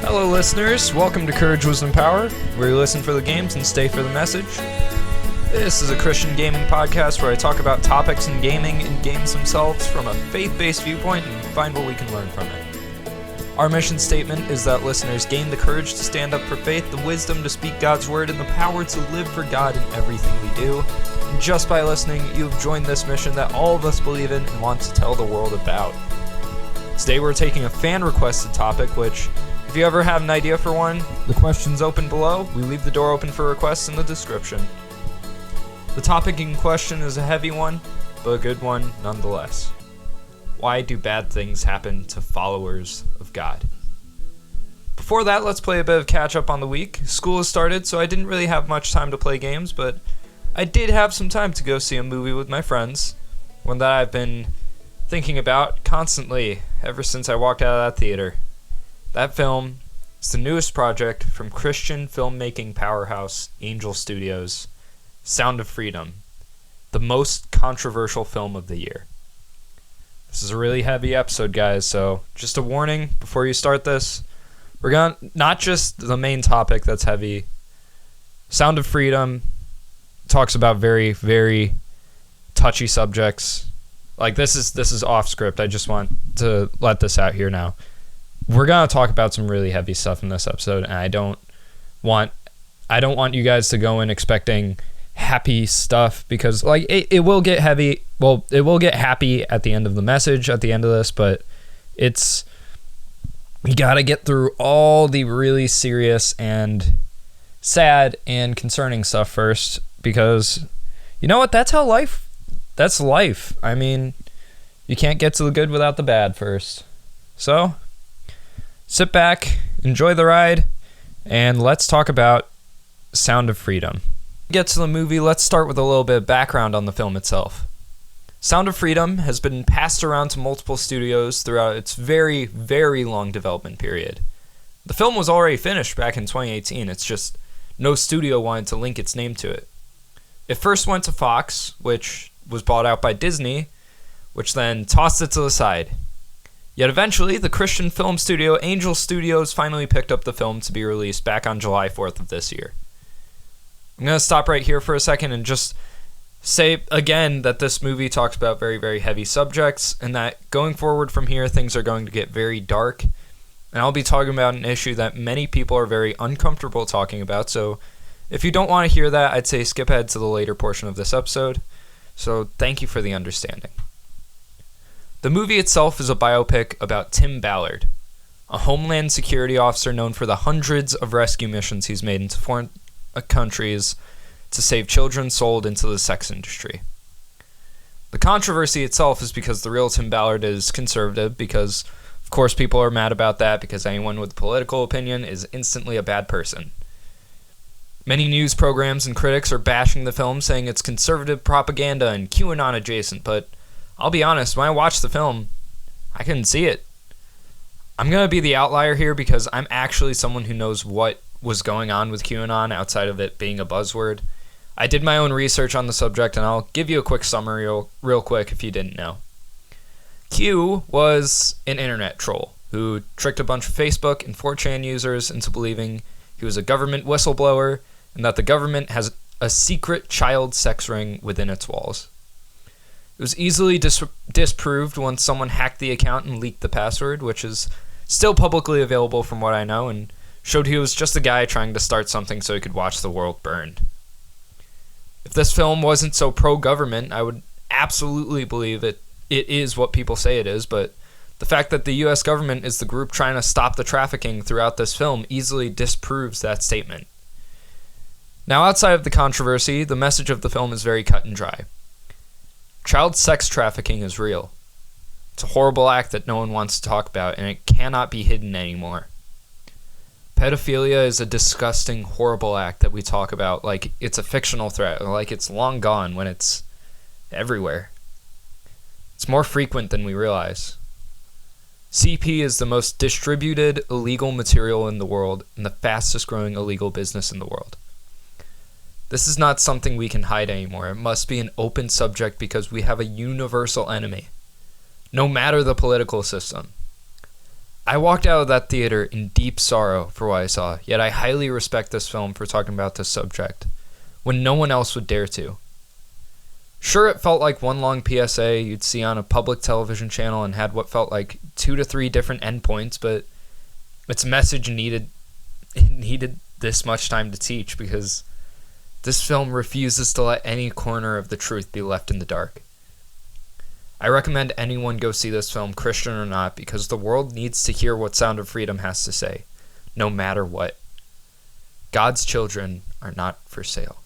Hello listeners, welcome to Courage, Wisdom, Power, where you listen for the games and stay for the message. This is a Christian gaming podcast where I talk about topics in gaming and games themselves from a faith-based viewpoint and find what we can learn from it. Our mission statement is that listeners gain the courage to stand up for faith, the wisdom to speak God's word, and the power to live for God in everything we do. And just by listening, you've joined this mission that all of us believe in and want to tell the world about. Today we're taking a fan-requested topic, which, if you ever have an idea for one, the question's open below. We leave the door open for requests in the description. The topic in question is a heavy one, but a good one nonetheless. Why do bad things happen to followers of God? Before that, let's play a bit of catch-up on the week. School has started, so I didn't really have much time to play games, but I did have some time to go see a movie with my friends, one that I've been thinking about constantly ever since I walked out of that theater. That film is the newest project from Christian filmmaking powerhouse Angel Studios, Sound of Freedom, the most controversial film of the year. This is a really heavy episode, guys, so just a warning before you start this. We're going to, not just the main topic that's heavy, Sound of Freedom talks about very, very touchy subjects. Like, this is off script. I just want to let this out here now. We're going to talk about some really heavy stuff in this episode, and I don't want you guys to go in expecting happy stuff, because like it will get heavy. Well, it will get happy at the end of the message, at the end of this, but you got to get through all the really serious and sad and concerning stuff first, because you know what? That's life. I mean, you can't get to the good without the bad first. So, sit back, enjoy the ride, and let's talk about Sound of Freedom. Get to the movie, let's start with a little bit of background on the film itself. Sound of Freedom has been passed around to multiple studios throughout its very, very long development period. The film was already finished back in 2018, it's just no studio wanted to link its name to it. It first went to Fox, which was bought out by Disney, which then tossed it to the side. Yet eventually, the Christian film studio Angel Studios finally picked up the film to be released back on July 4th of this year. I'm going to stop right here for a second and just say again that this movie talks about very, very heavy subjects, and that going forward from here, things are going to get very dark. And I'll be talking about an issue that many people are very uncomfortable talking about, so if you don't want to hear that, I'd say skip ahead to the later portion of this episode. So thank you for the understanding. The movie itself is a biopic about Tim Ballard, a Homeland Security officer known for the hundreds of rescue missions he's made into foreign countries to save children sold into the sex industry. The controversy itself is because the real Tim Ballard is conservative, because of course people are mad about that, because anyone with a political opinion is instantly a bad person. Many news programs and critics are bashing the film, saying it's conservative propaganda and QAnon adjacent, but I'll be honest, when I watched the film, I couldn't see it. I'm going to be the outlier here because I'm actually someone who knows what was going on with QAnon outside of it being a buzzword. I did my own research on the subject, and I'll give you a quick summary real quick if you didn't know. Q was an internet troll who tricked a bunch of Facebook and 4chan users into believing he was a government whistleblower and that the government has a secret child sex ring within its walls. It was easily disproved once someone hacked the account and leaked the password, which is still publicly available from what I know, and showed he was just a guy trying to start something so he could watch the world burn. If this film wasn't so pro-government, I would absolutely believe it is what people say it is, but the fact that the US government is the group trying to stop the trafficking throughout this film easily disproves that statement. Now, outside of the controversy, the message of the film is very cut and dry. Child sex trafficking is real. It's a horrible act that no one wants to talk about, and it cannot be hidden anymore. Pedophilia is a disgusting, horrible act that we talk about like it's a fictional threat, or like it's long gone when it's everywhere. It's more frequent than we realize. CP is the most distributed illegal material in the world and the fastest growing illegal business in the world. This is not something we can hide anymore. It must be an open subject because we have a universal enemy, no matter the political system. I walked out of that theater in deep sorrow for what I saw, yet I highly respect this film for talking about this subject when no one else would dare to. Sure, it felt like one long PSA you'd see on a public television channel and had what felt like 2 to 3 different endpoints, but its message needed this much time to teach because this film refuses to let any corner of the truth be left in the dark. I recommend anyone go see this film, Christian or not, because the world needs to hear what Sound of Freedom has to say, no matter what. God's children are not for sale.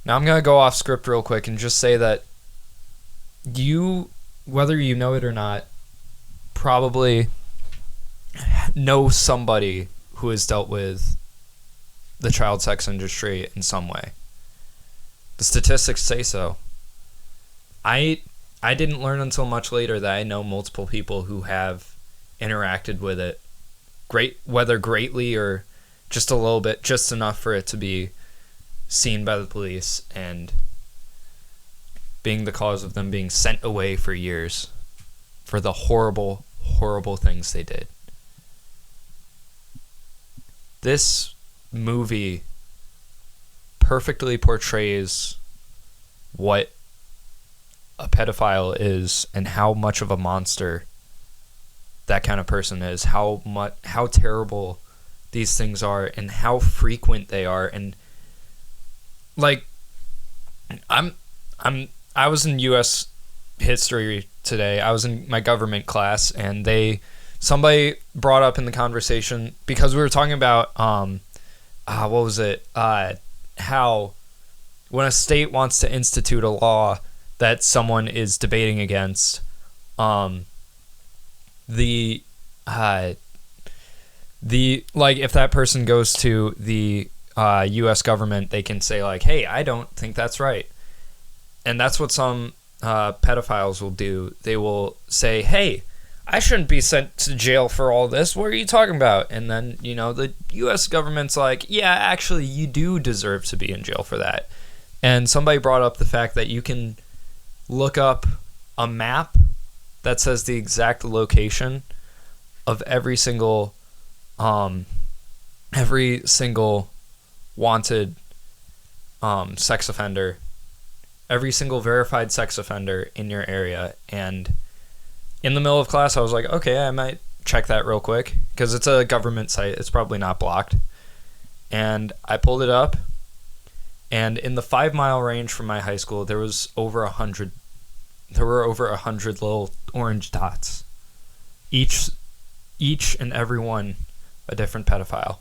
Now I'm going to go off script real quick and just say that you, whether you know it or not, probably know somebody who has dealt with the child sex industry in some way. The statistics say so. I didn't learn until much later that I know multiple people who have interacted with it, whether greatly or just a little bit, just enough for it to be seen by the police and being the cause of them being sent away for years for the horrible, horrible things they did. This movie perfectly portrays what a pedophile is and how much of a monster that kind of person is, how terrible these things are and how frequent they are. And like I was in US history today. I was in my government class and somebody brought up in the conversation, because we were talking about what was it? How when a state wants to institute a law that someone is debating against, if that person goes to the U.S. government, they can say like, hey, I don't think that's right. And that's what some pedophiles will do. They will say, hey, I shouldn't be sent to jail for all this. What are you talking about? And then, the U.S. government's like, yeah, actually, you do deserve to be in jail for that. And somebody brought up the fact that you can look up a map that says the exact location of every single wanted sex offender, every single verified sex offender in your area. And in the middle of class, I was like, okay, I might check that real quick because it's a government site. It's probably not blocked. And I pulled it up, and in the 5-mile range from my high school, there was over 100. There were over 100 little orange dots, each and every one a different pedophile.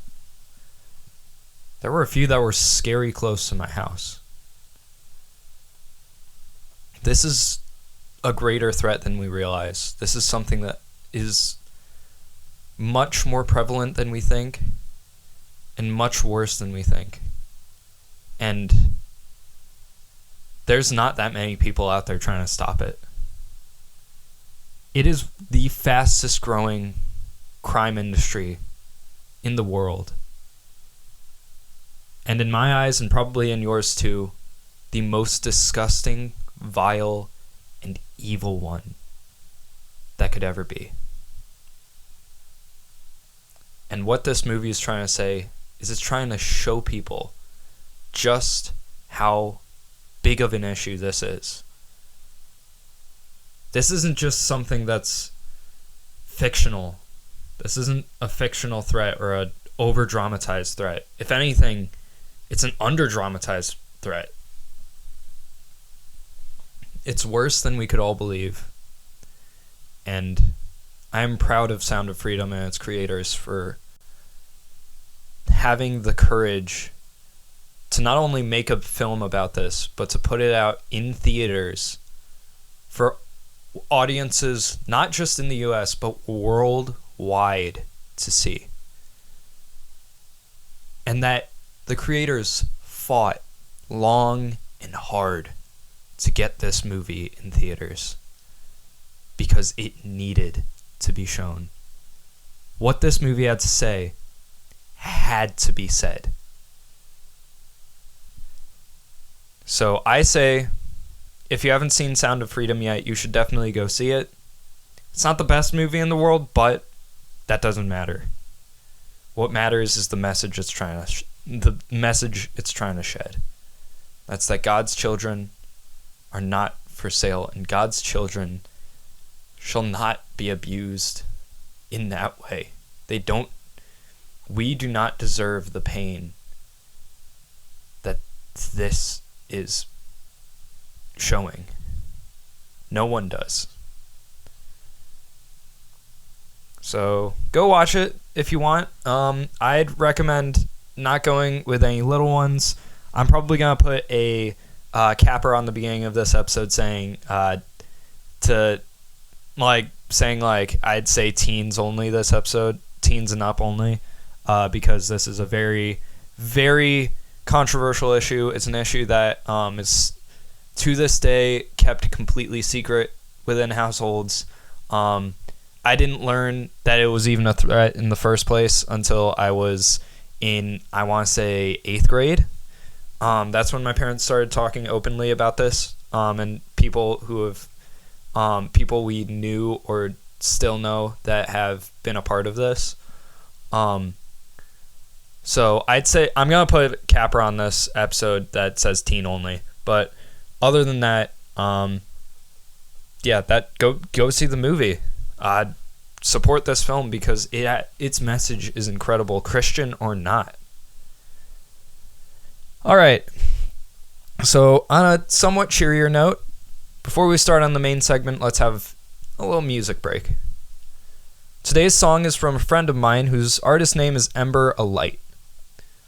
There were a few that were scary close to my house. This is a greater threat than we realize. This is something that is much more prevalent than we think and much worse than we think. And there's not that many people out there trying to stop it. It is the fastest growing crime industry in the world. And in my eyes, and probably in yours too, the most disgusting, vile, and evil one that could ever be. And what this movie is trying to say is it's trying to show people just how big of an issue this is. This isn't just something that's fictional. This isn't a fictional threat or an over-dramatized threat. If anything, it's an under-dramatized threat. It's worse than we could all believe. And I'm proud of Sound of Freedom and its creators for having the courage to not only make a film about this, but to put it out in theaters for audiences, not just in the US, but worldwide to see. And that the creators fought long and hard to get this movie in theaters because it needed to be shown. What this movie had to say had to be said. So I say, if you haven't seen Sound of Freedom yet, you should definitely go see it. It's not the best movie in the world, but that doesn't matter. What matters is the message it's trying to shed. That's that God's children are not for sale, and God's children shall not be abused in that way. We do not deserve the pain that this is showing. No one does. So go watch it if you want. I'd recommend not going with any little ones. I'm probably going to put a capper on the beginning of this episode saying I'd say teens only this episode, teens and up only, because this is a very, very controversial issue. It's an issue that is to this day kept completely secret within households. I didn't learn that it was even a threat in the first place until I was in, I want to say, 8th grade. That's when my parents started talking openly about this, and people we knew or still know that have been a part of this. So I'd say I'm going to put a capper on this episode that says teen only. But other than that, go see the movie. Support this film because its message is incredible, Christian or not. All right. So on a somewhat cheerier note, before we start on the main segment, let's have a little music break. Today's song is from a friend of mine whose artist name is Ember, Alight.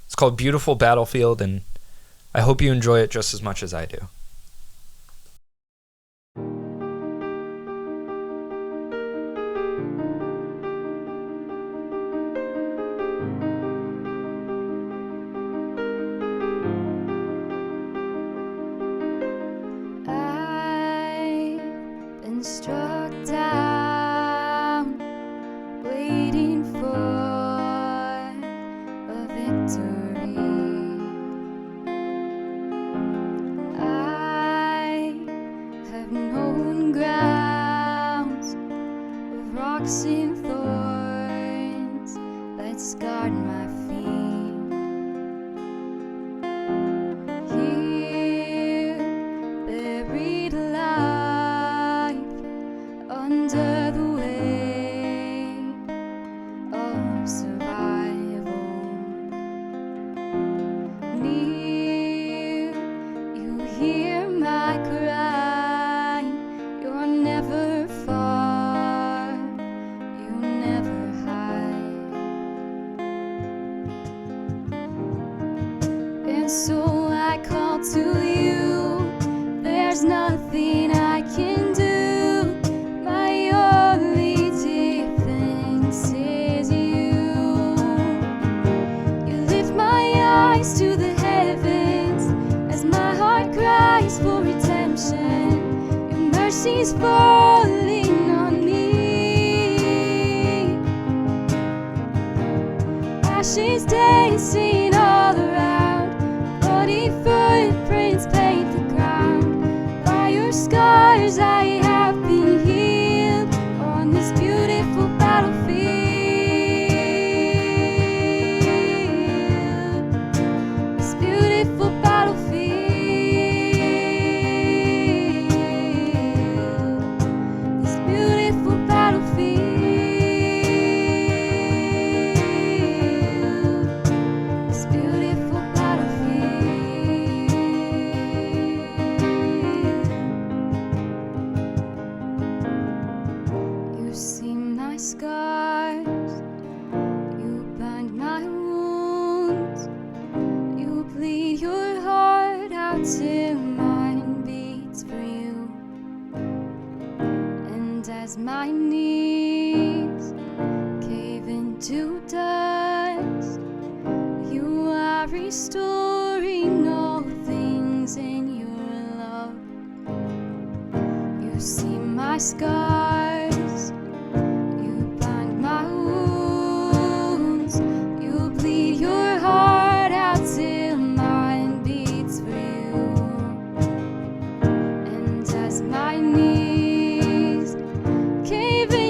It's called Beautiful Battlefield, and I hope you enjoy it just as much as I do. Struck down, waiting for a victory. I have known grounds of rocks and thorns that scarred my feet. Here, buried alive under the weight of survival. Near, you hear my cry. You're never far, you never hide. And so I call to you. There's nothing I can do. To the heavens as my heart cries for redemption. Your mercy's falling on me. Ashes dancing all around, bloody footprints paint the ground. By your scars I have been healed on this beautiful battlefield. Till mine beats for you, and as my knees cave into dust, you are restoring all things in your love. You see my scars, you bind my wounds, you bleed your heart out till mine beats for you. My knees cave in.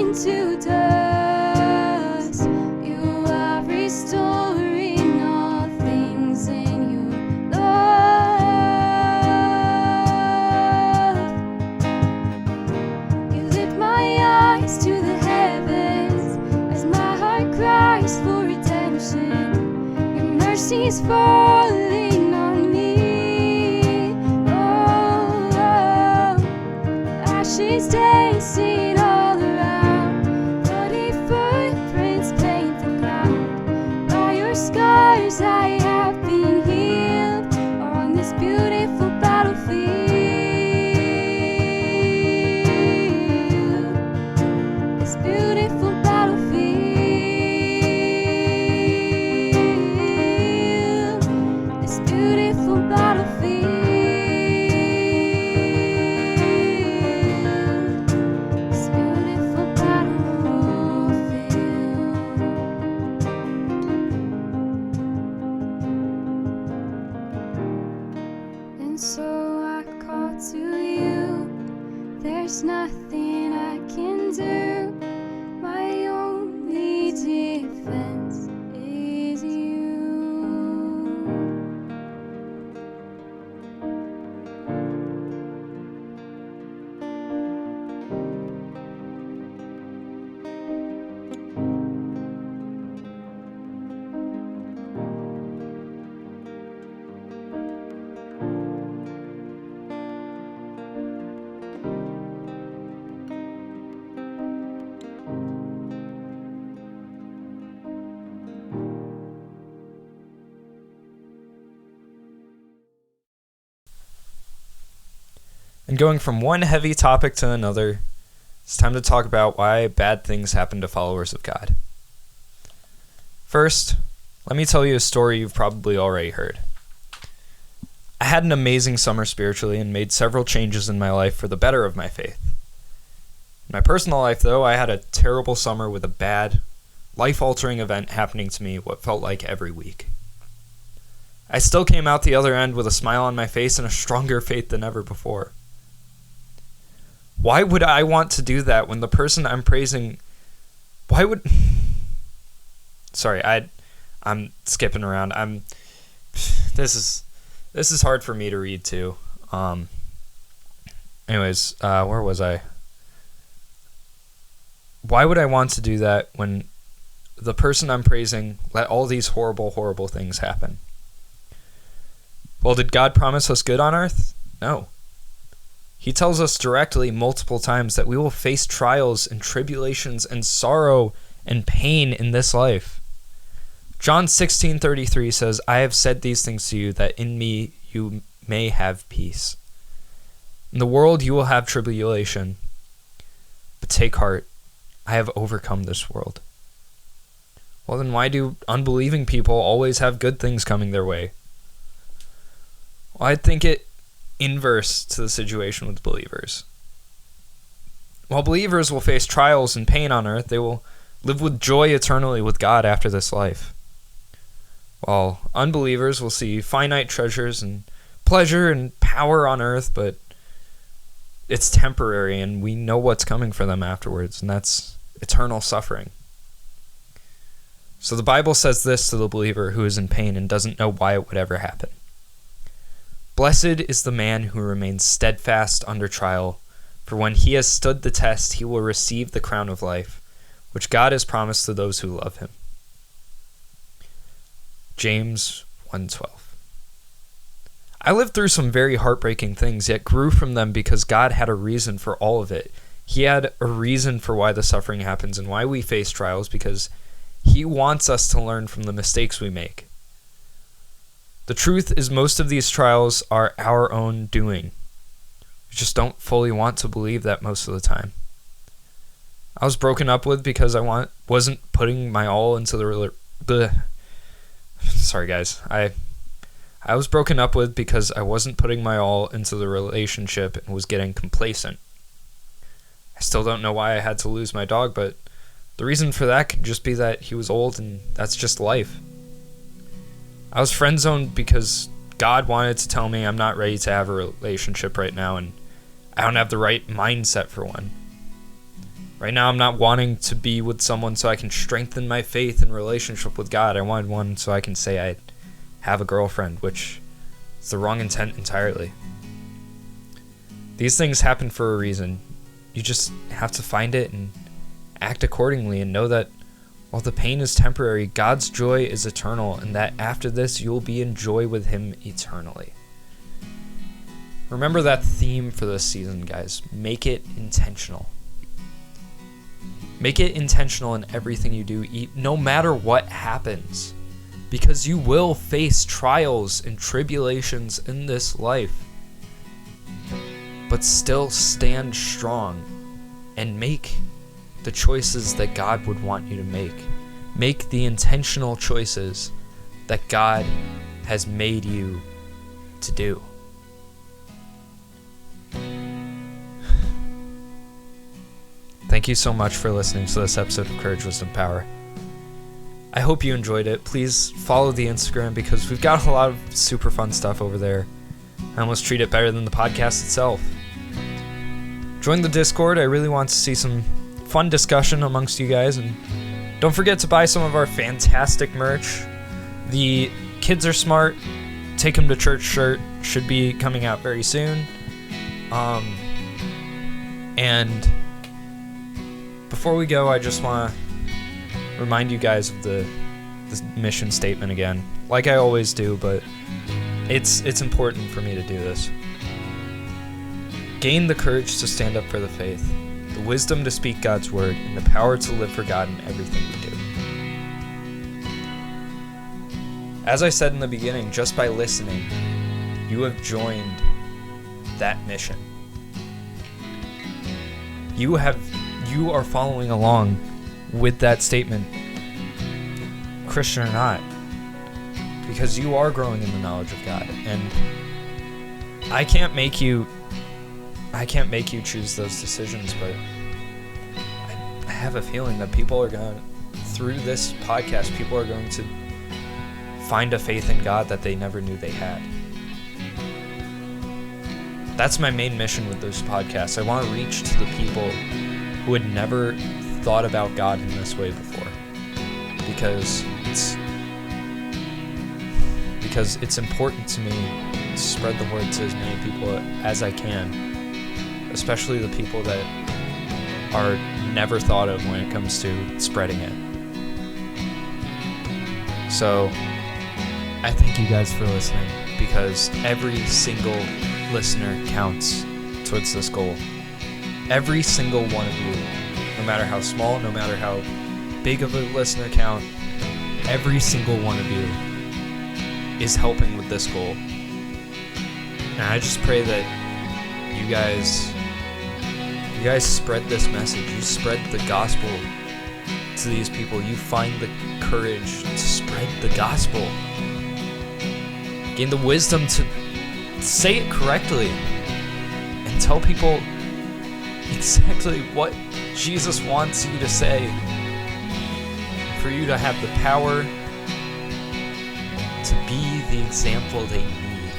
she's falling on me. Oh, oh. As she's dancing all around, bloody footprints paint the ground. By your scars I have been healed on this beautiful battlefield. This beautiful battlefield. This beautiful battlefield. This beautiful battlefield. And so I call to you. There's nothing I can do. My only defense is you. And going from one heavy topic to another, it's time to talk about why bad things happen to followers of God. First, let me tell you a story you've probably already heard. I had an amazing summer spiritually and made several changes in my life for the better of my faith. In my personal life, though, I had a terrible summer with a bad, life-altering event happening to me what felt like every week. I still came out the other end with a smile on my face and a stronger faith than ever before. Why would I want to do that when the person I'm praising... Sorry, I'm skipping around. This is hard for me to read too. Anyways, where was I? Why would I want to do that when the person I'm praising let all these horrible, horrible things happen? Well, did God promise us good on earth? No. He tells us directly multiple times that we will face trials and tribulations and sorrow and pain in this life. John 16:33 says, I have said these things to you that in me you may have peace. In the world you will have tribulation, but take heart, I have overcome this world. Well, then why do unbelieving people always have good things coming their way? Well, I think it inverse to the situation with believers. While believers will face trials and pain on earth, they will live with joy eternally with God after this life. While unbelievers will see finite treasures and pleasure and power on earth, but it's temporary and we know what's coming for them afterwards, and that's eternal suffering. So the Bible says this to the believer who is in pain and doesn't know why it would ever happen. Blessed is the man who remains steadfast under trial, for when he has stood the test, he will receive the crown of life, which God has promised to those who love him. James 1:12. I lived through some very heartbreaking things, yet grew from them because God had a reason for all of it. He had a reason for why the suffering happens and why we face trials, because he wants us to learn from the mistakes we make. The truth is most of these trials are our own doing. We just don't fully want to believe that most of the time. I was broken up with because I wasn't putting my all into Sorry guys. I was broken up with because I wasn't putting my all into the relationship and was getting complacent. I still don't know why I had to lose my dog, but the reason for that could just be that he was old and that's just life. I was friend-zoned because God wanted to tell me I'm not ready to have a relationship right now and I don't have the right mindset for one. Right now I'm not wanting to be with someone so I can strengthen my faith and relationship with God. I wanted one so I can say I have a girlfriend, which is the wrong intent entirely. These things happen for a reason. You just have to find it and act accordingly and know that while the pain is temporary, God's joy is eternal, and that after this you'll be in joy with him eternally. Remember that theme for this season, guys. Make it intentional. Make it intentional in everything you do, no matter what happens. Because you will face trials and tribulations in this life. But still stand strong and make the choices that God would want you to make. Make the intentional choices that God has made you to do. Thank you so much for listening to this episode of Courage, Wisdom, Power. I hope you enjoyed it. Please follow the Instagram because we've got a lot of super fun stuff over there. I almost treat it better than the podcast itself. Join the Discord. I really want to see some fun discussion amongst you guys. And don't forget to buy some of our fantastic merch. The Kids Are Smart, Take 'em to Church shirt should be coming out very soon. And before we go, I just want to remind you guys of the mission statement again, like I always do, but it's important for me to do this. Gain the courage to stand up for the faith, the wisdom to speak God's word, and the power to live for God in everything we do. As I said in the beginning, just by listening, you have joined that mission. You are following along with that statement, Christian or not, because you are growing in the knowledge of God, and I can't make you choose those decisions, but I have a feeling that through this podcast, people are going to find a faith in God that they never knew they had. That's my main mission with those podcasts. I want to reach to the people who had never thought about God in this way before, because it's important to me to spread the word to as many people as I can, especially the people that are never thought of when it comes to spreading it. So I thank you guys for listening, because every single listener counts towards this goal. Every single one of you, no matter how small, no matter how big of a listener count, every single one of you is helping with this goal. And I just pray that you guys spread this message. You spread the gospel to these people. You find the courage to spread the gospel. Gain the wisdom to say it correctly and tell people exactly what Jesus wants you to say, for you to have the power to be the example they need.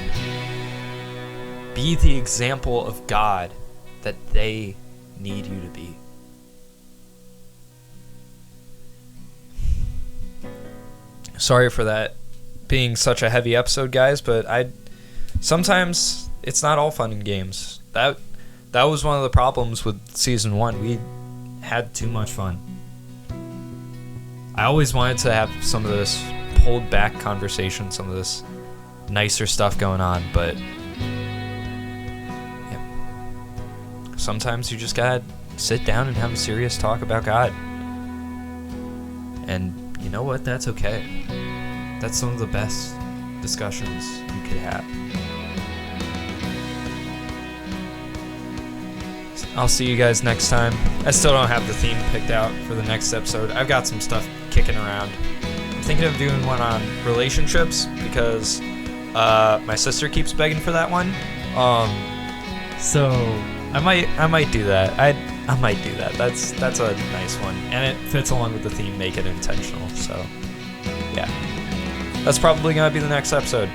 Be the example of God that they need you to be. Sorry for that being such a heavy episode, guys, but sometimes it's not all fun and games. That was one of the problems with season 1. We had too much fun. I always wanted to have some of this pulled back conversation, some of this nicer stuff going on, but yeah. Sometimes you just gotta sit down and have a serious talk about God. And you know what? That's okay. That's some of the best discussions you could have. I'll see you guys next time. I still don't have the theme picked out for the next episode. I've got some stuff kicking around. I'm thinking of doing one on relationships because my sister keeps begging for that one. So I might do that. I might do that. That's a nice one, and it fits along with the theme, make it intentional. So yeah, that's probably gonna be the next episode.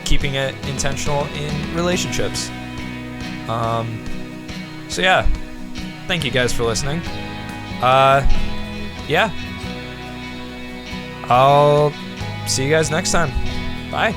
Keeping it intentional in relationships. So yeah, thank you guys for listening. Yeah, I'll see you guys next time. Bye.